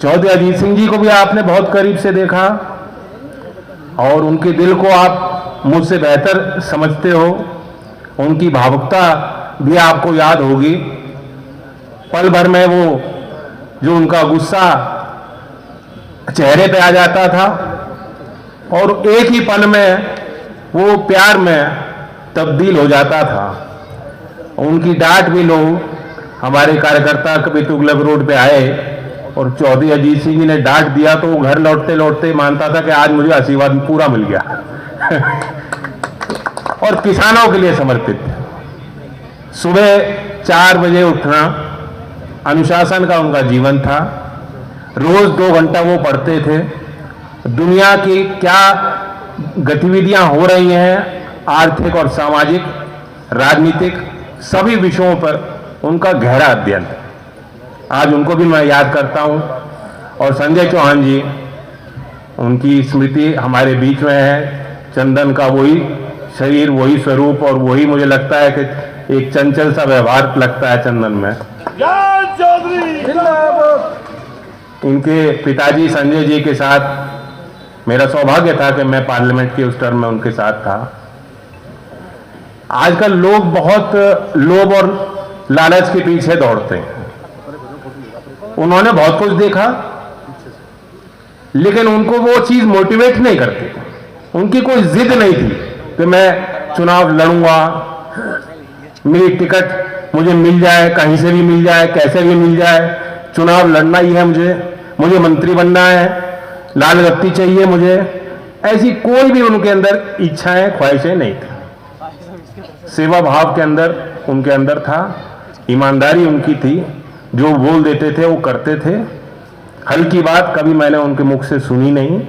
चौधरी अजीत सिंह जी को भी आपने बहुत करीब से देखा और उनके दिल को आप मुझसे बेहतर समझते हो। उनकी भावुकता भी आपको याद होगी। पल भर में वो जो उनका गुस्सा चेहरे पे आ जाता था और एक ही पल में वो प्यार में तब्दील हो जाता था। उनकी डांट भी लोग, हमारे कार्यकर्ता कभी तुगलक रोड पे आए और चौधरी अजीत सिंह जी ने डांट दिया तो वो घर लौटते लौटते मानता था कि आज मुझे आशीर्वाद पूरा मिल गया। और किसानों के लिए समर्पित। सुबह 4 बजे उठना अनुशासन का उनका जीवन था। रोज 2 घंटा वो पढ़ते थे। दुनिया की क्या गतिविधियां हो रही हैं, आर्थिक और सामाजिक, राजनीतिक, सभी विषयों पर उनका गहरा अध्ययन। आज उनको भी मैं याद करता हूं। और संजय चौहान जी, उनकी स्मृति हमारे बीच में है। चंदन का वही शरीर, वही स्वरूप और वही मुझे लगता है कि एक चंचल सा व्यवहार लगता है चंदन में। इनके पिताजी संजय जी के साथ मेरा सौभाग्य था कि मैं पार्लियामेंट के उस टर्म में उनके साथ था। आजकल लोग बहुत लोभ और लालच के पीछे दौड़ते हैं। उन्होंने बहुत कुछ देखा लेकिन उनको वो चीज मोटिवेट नहीं करती। उनकी कोई जिद नहीं थी कि मैं चुनाव लड़ूंगा, मेरी टिकट मुझे मिल जाए, कहीं से भी मिल जाए, कैसे भी मिल जाए, चुनाव लड़ना ही है मुझे मंत्री बनना है, लाल गत्ती चाहिए मुझे। ऐसी कोई भी उनके अंदर इच्छाएं, ख्वाहिशें नहीं थी। सेवा भाव के अंदर उनके अंदर था। ईमानदारी उनकी थी। जो बोल देते थे वो करते थे। हल्की बात कभी मैंने उनके मुख से सुनी नहीं।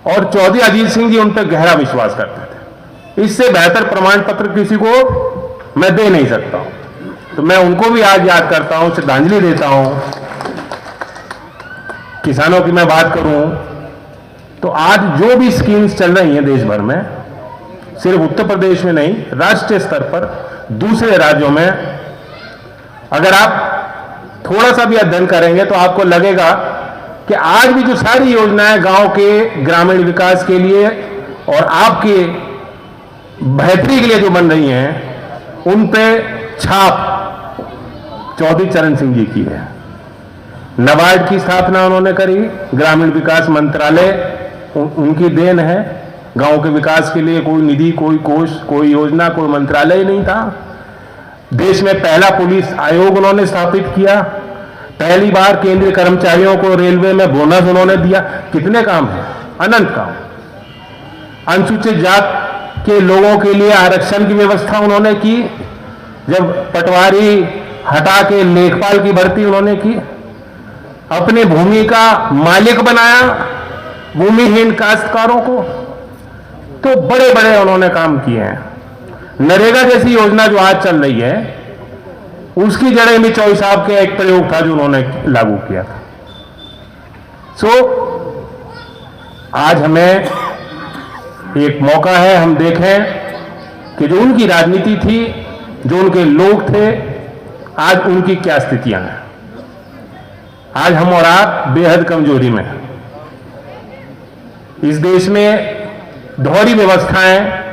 और चौधरी अजीत सिंह जी उन पर गहरा विश्वास करते थे। इससे बेहतर प्रमाण पत्र किसी को मैं दे नहीं सकता हूं। तो मैं उनको भी आज याद करता हूं, श्रद्धांजलि देता हूं। किसानों की मैं बात करूं तो आज जो भी स्कीम्स चल रही हैं देश भर में, सिर्फ उत्तर प्रदेश में नहीं, राष्ट्रीय स्तर पर दूसरे राज्यों में, अगर आप थोड़ा सा भी अध्ययन करेंगे तो आपको लगेगा कि आज भी जो सारी योजनाएं गांव के ग्रामीण विकास के लिए और आपके बेहतरी के लिए जो बन रही हैं, उन पे छाप चौधरी चरण सिंह जी की है। नाबार्ड की स्थापना उन्होंने करी। ग्रामीण विकास मंत्रालय उनकी देन है। गांव के विकास के लिए कोई निधि, कोई कोष, कोई योजना, कोई मंत्रालय नहीं था। देश में पहला पुलिस आयोग उन्होंने स्थापित किया। पहली बार केंद्रीय कर्मचारियों को रेलवे में बोनस उन्होंने दिया। कितने काम हैं, अनंत काम। अनुसूचित जात के लोगों के लिए आरक्षण की व्यवस्था उन्होंने की। जब पटवारी हटा के लेखपाल की भर्ती उन्होंने की। अपनी भूमि का मालिक बनाया भूमिहीन काश्तकारों को। तो बड़े बड़े उन्होंने काम किए हैं। नरेगा जैसी योजना जो आज चल रही है, उसकी जड़ें भी चौधरी साहब के एक प्रयोग था जो उन्होंने लागू किया था। आज हमें एक मौका है, हम देखें कि जो उनकी राजनीति थी, जो उनके लोग थे, आज उनकी क्या स्थितियां हैं। आज हम और आप बेहद कमजोरी में हैं। इस देश में दोहरी व्यवस्थाएं,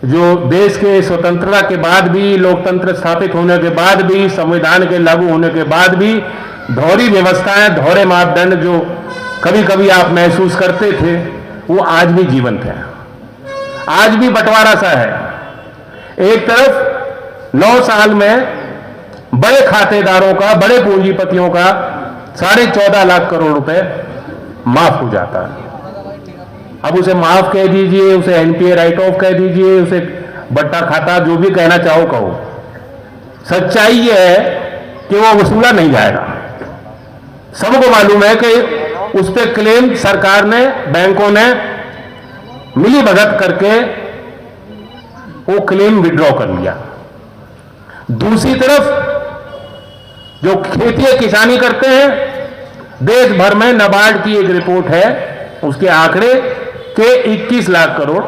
जो देश के स्वतंत्रता के बाद भी, लोकतंत्र स्थापित होने के बाद भी, संविधान के लागू होने के बाद भी दोहरी व्यवस्थाएं, दोहरे मापदंड जो कभी कभी आप महसूस करते थे, वो आज भी जीवंत है। आज भी बंटवारा सा है। एक तरफ 9 साल में बड़े खातेदारों का, बड़े पूंजीपतियों का 14.5 लाख करोड़ रुपए माफ हो जाता है। अब उसे माफ कह दीजिए, उसे एनपीए राइट ऑफ कह दीजिए, उसे बट्टा खाता, जो भी कहना चाहो कहो। सच्चाई यह है कि वो वसूला नहीं जाएगा। सबको मालूम है कि उस पर क्लेम सरकार ने, बैंकों ने मिली भगत करके वो क्लेम विड्रॉ कर लिया। दूसरी तरफ जो खेती किसानी करते हैं, देश भर में नाबार्ड की एक रिपोर्ट है, उसके आंकड़े के 21 लाख करोड़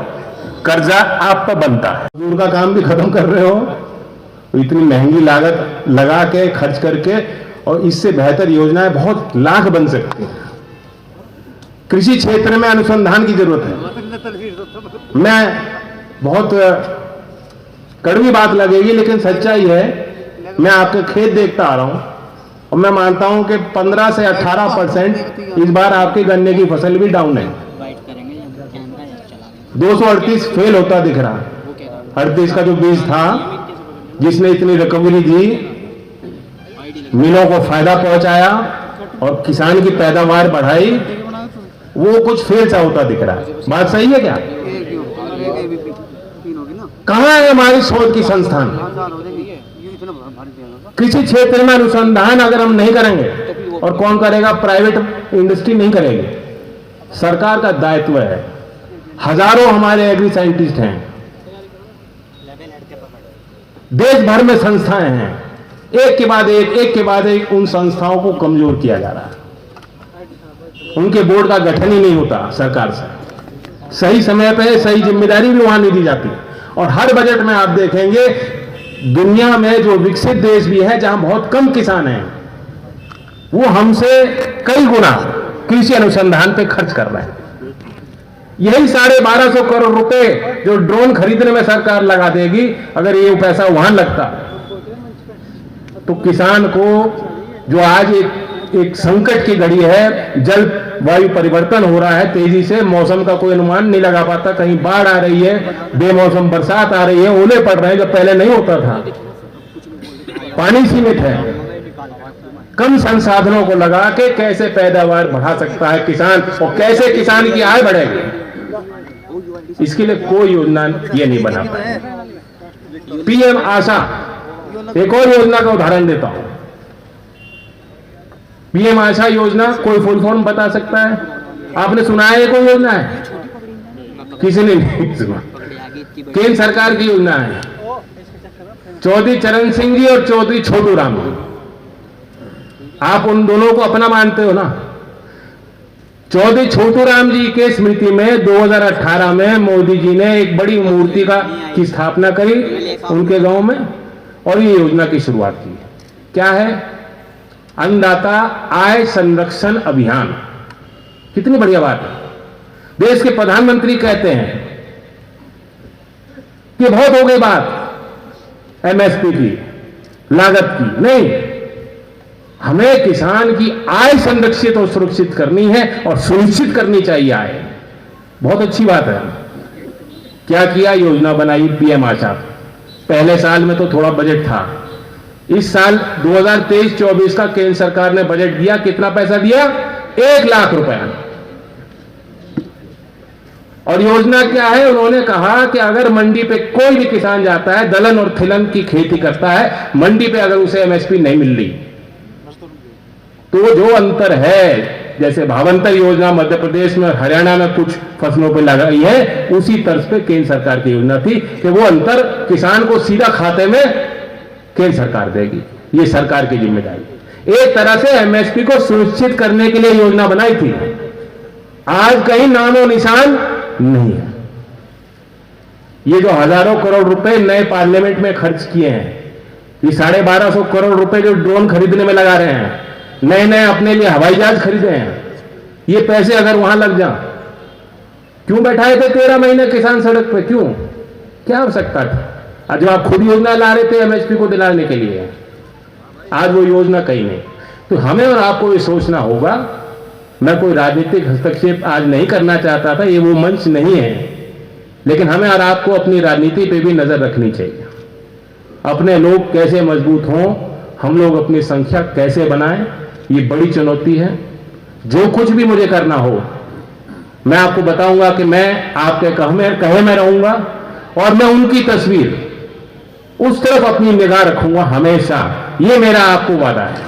कर्जा आप पर बनता है। मजदूर का काम भी खत्म कर रहे हो, इतनी महंगी लागत लगा के, खर्च करके, और इससे बेहतर योजनाएं बहुत लाख बन सकती हैं। कृषि क्षेत्र में अनुसंधान की जरूरत है। मैं बहुत कड़वी बात लगेगी लेकिन सच्चाई है, मैं आपके खेत देखता आ रहा हूं और मैं मानता हूं कि 15 से 18% इस बार आपके गन्ने की फसल भी डाउन है। 238 फेल होता दिख रहा, 38 का जो बीज था जिसने इतनी रिकवरी दी, मिलों को फायदा पहुंचाया और किसान की पैदावार बढ़ाई, वो कुछ फेल सा होता दिख रहा है। बात सही है क्या? कहां है हमारी शोध की संस्थान? कृषि क्षेत्र में अनुसंधान अगर हम नहीं करेंगे, और कौन करेगा? प्राइवेट इंडस्ट्री नहीं करेगी, सरकार का दायित्व है। हजारों हमारे एग्री साइंटिस्ट हैं, देश भर में संस्थाएं हैं, एक के बाद एक उन संस्थाओं को कमजोर किया जा रहा है। उनके बोर्ड का गठन ही नहीं होता सरकार से, सही समय पे सही जिम्मेदारी भी वहां नहीं दी जाती। और हर बजट में आप देखेंगे दुनिया में जो विकसित देश भी है जहां बहुत कम किसान हैं, वो हमसे कई गुना कृषि अनुसंधान पे खर्च कर रहे हैं। यही 1250 करोड़ रुपए जो ड्रोन खरीदने में सरकार लगा देगी, अगर ये पैसा वहां लगता तो किसान को, जो आज एक संकट की घड़ी है, जलवायु परिवर्तन हो रहा है तेजी से, मौसम का कोई अनुमान नहीं लगा पाता, कहीं बाढ़ आ रही है, बेमौसम बरसात आ रही है, ओले पड़ रहे हैं जो पहले नहीं होता था, पानी सीमित है, कम संसाधनों को लगा के कैसे पैदावार बढ़ा सकता है किसान और कैसे किसान की आय बढ़ेगी, इसके लिए कोई योजना ये नहीं बना पाए। पीएम आशा, एक और योजना का उदाहरण देता हूं। पीएम आशा योजना, कोई फुल फॉर्म बता सकता है? आपने सुना है ये कोई योजना है? किसी ने नहीं सुना। केंद्र सरकार की योजना है, चौधरी चरण सिंह जी और चौधरी छोटू राम जी। आप उन दोनों को अपना मानते हो ना? चौधरी छोटू राम जी के स्मृति में 2018 में मोदी जी ने एक बड़ी मूर्ति की स्थापना करी उनके गांव में और ये योजना की शुरुआत की। क्या है? अन्नदाता आय संरक्षण अभियान। कितनी बढ़िया बात है। देश के प्रधानमंत्री कहते हैं कि बहुत हो गई बात एमएसपी की, लागत की, नहीं, हमें किसान की आय संरक्षित और सुरक्षित करनी है और सुनिश्चित करनी चाहिए आय। बहुत अच्छी बात है। क्या किया? योजना बनाई पीएम आशा। पहले साल में तो थोड़ा बजट था, इस साल 2023-24 का केंद्र सरकार ने बजट दिया, कितना पैसा दिया? 1 लाख रुपया। और योजना क्या है? उन्होंने कहा कि अगर मंडी पे कोई भी किसान जाता है, दलहन और तिलहन की खेती करता है, मंडी पे अगर उसे एमएसपी नहीं मिल रही, तो जो अंतर है, जैसे भावांतर योजना मध्य प्रदेश में, हरियाणा में कुछ फसलों पे लगाई है, उसी तर्ज पे केंद्र सरकार की योजना थी कि वो अंतर किसान को सीधा खाते में केंद्र सरकार देगी। ये सरकार की जिम्मेदारी। एक तरह से एमएसपी को सुनिश्चित करने के लिए योजना बनाई थी। आज कहीं नामो निशान नहीं है। ये जो हजारों करोड़ रुपए नए पार्लियामेंट में खर्च किए हैं, ये 1250 करोड़ रुपए जो ड्रोन खरीदने में लगा रहे हैं, नए नए अपने लिए हवाई जहाज खरीदे हैं, ये पैसे अगर वहां लग जाए, क्यों बैठाए थे 13 महीने किसान सड़क पे? क्यों? क्या आवश्यकता थी? आज आप खुद योजना ला रहे थे एमएसपी को दिलाने के लिए, आज वो योजना कहीं नहीं। तो हमें और आपको ये सोचना होगा। मैं कोई राजनीतिक हस्तक्षेप आज नहीं करना चाहता था, ये वो मंच नहीं है, लेकिन हमें और आपको अपनी राजनीति पे भी नजर रखनी चाहिए। अपने लोग कैसे मजबूत हों, हम लोग अपनी संख्या कैसे बनाएं, ये बड़ी चुनौती है। जो कुछ भी मुझे करना हो, मैं आपको बताऊंगा कि मैं आपके कहे में रहूंगा और मैं उनकी तस्वीर उस तरफ अपनी निगाह रखूंगा हमेशा। ये मेरा आपको वादा है।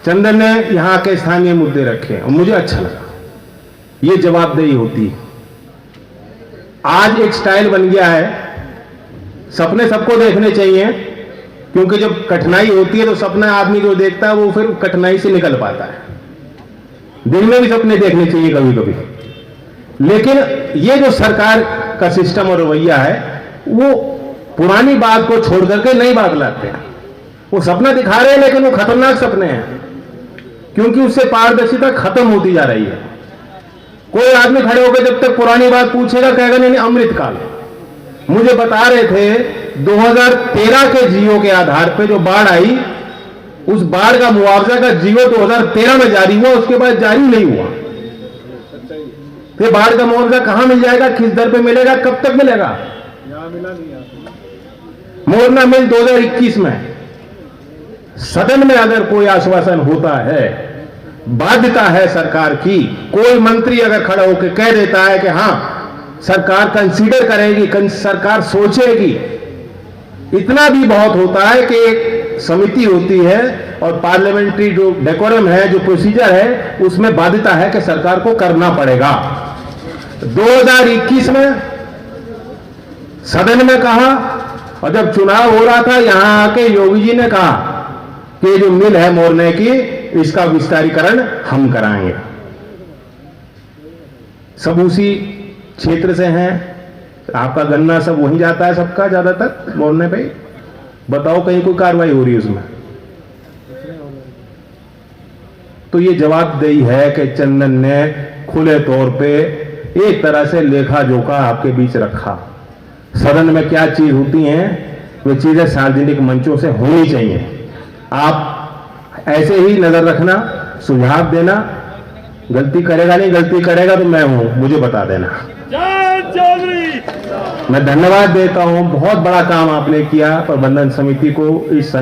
चंदन ने यहां के स्थानीय मुद्दे रखे और मुझे अच्छा लगा, ये जवाबदेही होती है। आज एक स्टाइल बन गया है, सपने सबको देखने चाहिए, क्योंकि जब कठिनाई होती है तो सपना आदमी जो देखता है वो फिर कठिनाई से निकल पाता है। दिन में भी सपने देखने चाहिए कभी कभी, लेकिन ये जो सरकार का सिस्टम और रवैया है, वो पुरानी बात को छोड़ करके नई बात लाते हैं। वो सपना दिखा रहे हैं, लेकिन वो खतरनाक सपने हैं, क्योंकि उससे पारदर्शिता खत्म होती जा रही है। कोई आदमी खड़े होकर जब तक पुरानी बात पूछेगा कहेगा नहीं अमृतकाल। मुझे बता रहे थे 2013 के जियो के आधार पे जो बाढ़ आई, उस बाढ़ का मुआवजा का जियो 2013 में जारी हुआ, उसके बाद जारी नहीं हुआ। फिर बाढ़ का मुआवजा कहां मिल जाएगा, किस दर पे मिलेगा, कब तक मिलेगा? मोरना मिल 2021 में। सदन में अगर कोई आश्वासन होता है, बाध्यता है सरकार की, कोई मंत्री अगर खड़ा होकर कह देता है कि हां सरकार कंसीडर करेगी, सरकार सोचेगी, इतना भी बहुत होता है कि एक समिति होती है और पार्लियामेंट्री जो डेकोरम है, जो प्रोसीजर है, उसमें बाध्यता है कि सरकार को करना पड़ेगा। 2021 में सदन में कहा, और जब चुनाव हो रहा था यहां आके योगी जी ने कहा कि जो मिल है मोरने की, इसका विस्तारीकरण हम कराएंगे। सब उसी क्षेत्र से हैं, आपका गन्ना सब वहीं जाता है, सबका ज्यादातर मोरने पे। बताओ कहीं कोई कार्रवाई हो रही है उसमें? तो ये जवाबदेही है कि चंदन ने खुले तौर पे एक तरह से लेखा जोखा आपके बीच रखा। सदन में क्या चीज होती है, वे चीजें सार्वजनिक मंचों से होनी चाहिए। आप ऐसे ही नजर रखना, सुझाव देना, गलती करेगा नहीं, गलती करेगा तो मैं हूं, मुझे बता देना। मैं धन्यवाद देता हूं, बहुत बड़ा काम आपने किया प्रबंधन समिति को इस